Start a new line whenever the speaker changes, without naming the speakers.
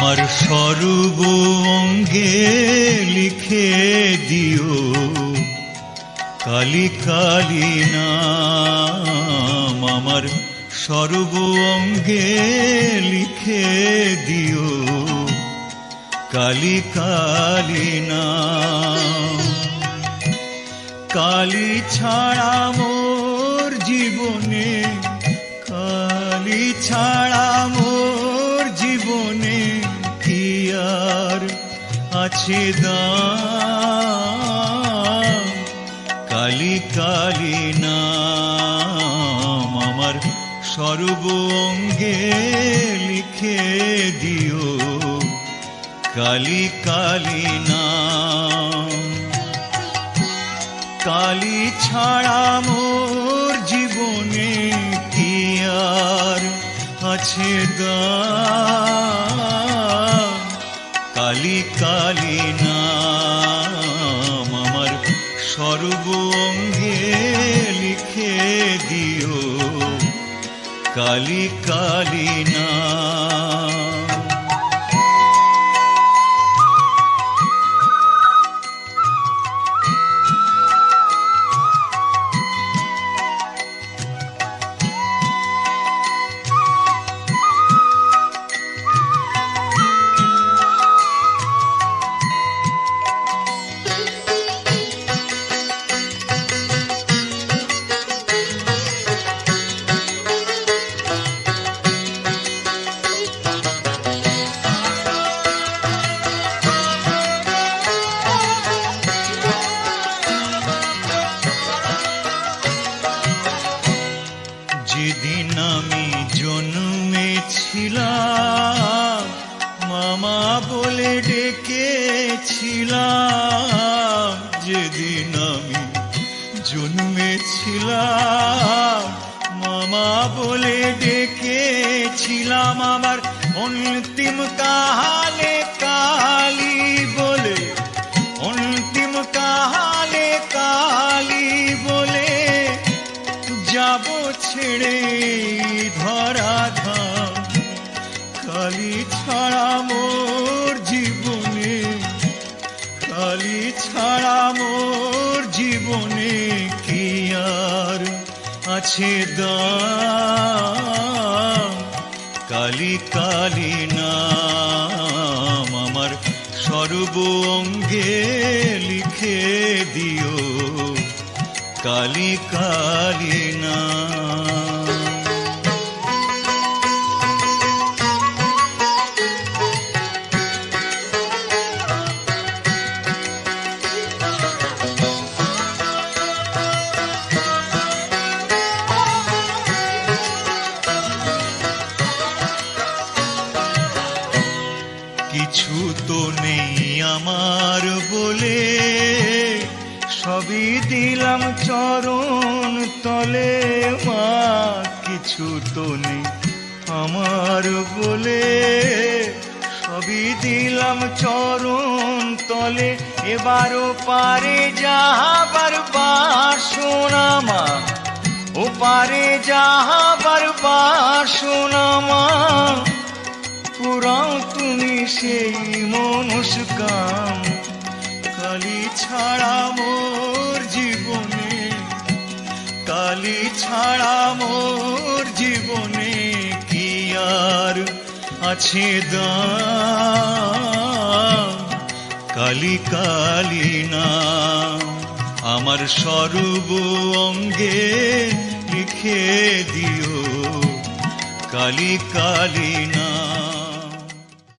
আমার সর্ব অঙ্গে লিখে দিও কালী কালী নাম। আমার সর্ব অঙ্গে লিখে দিও কালী কালী নাম। কালী ছাড়া মোর জীবনে, কালী ছাড়া মোর জীবনে কি আর আছে দাম। কালী কালী নাম আমার সর্ব অঙ্গে লিখে দিও কালী কালী নাম। কালী ছাড়া মোর জীবনে কি আর আছে দাম। কালী কালী নাম আমার সর্ব অঙ্গে লিখে দিও কালী কালী নাম। যেদিন আমি জন্মেছিলাম মামা বলে ডেকেছিলাম। যেদিন আমি জন্মেছিলাম মামা বলে ডেকেছিলাম। আমার অন্তিম কালে কালী বলে, অন্তিম কালে কালী বলে যাব ছেড়ে ধরাধাম। কালী ছাড়া মোর জীবনে, কালী ছাড়া মোর জীবনে কি আর আছে দাম। কালী কালী নাম আমার সর্ব অঙ্গে লিখে দিও কালী কালী নাম। কিছু তো নেই আমার বলে, সবই দিলাম চরণ তলে মা। কিছু তো নেই আমার বলে, সবই দিলাম চরণ তলে। এবারও পারে যাহাবার বাসনা মা, ও পারে যাহাবার বাসনা মা। পুরাও তুমি সেই মনস্কাম। কালী ছাড়া মোর জীবনে, কালী ছাড়া মোর জীবনে কি আর আছে দাম। কালী কালী নাম আমার সর্ব অঙ্গে লিখে দিও কালী কালী নাম।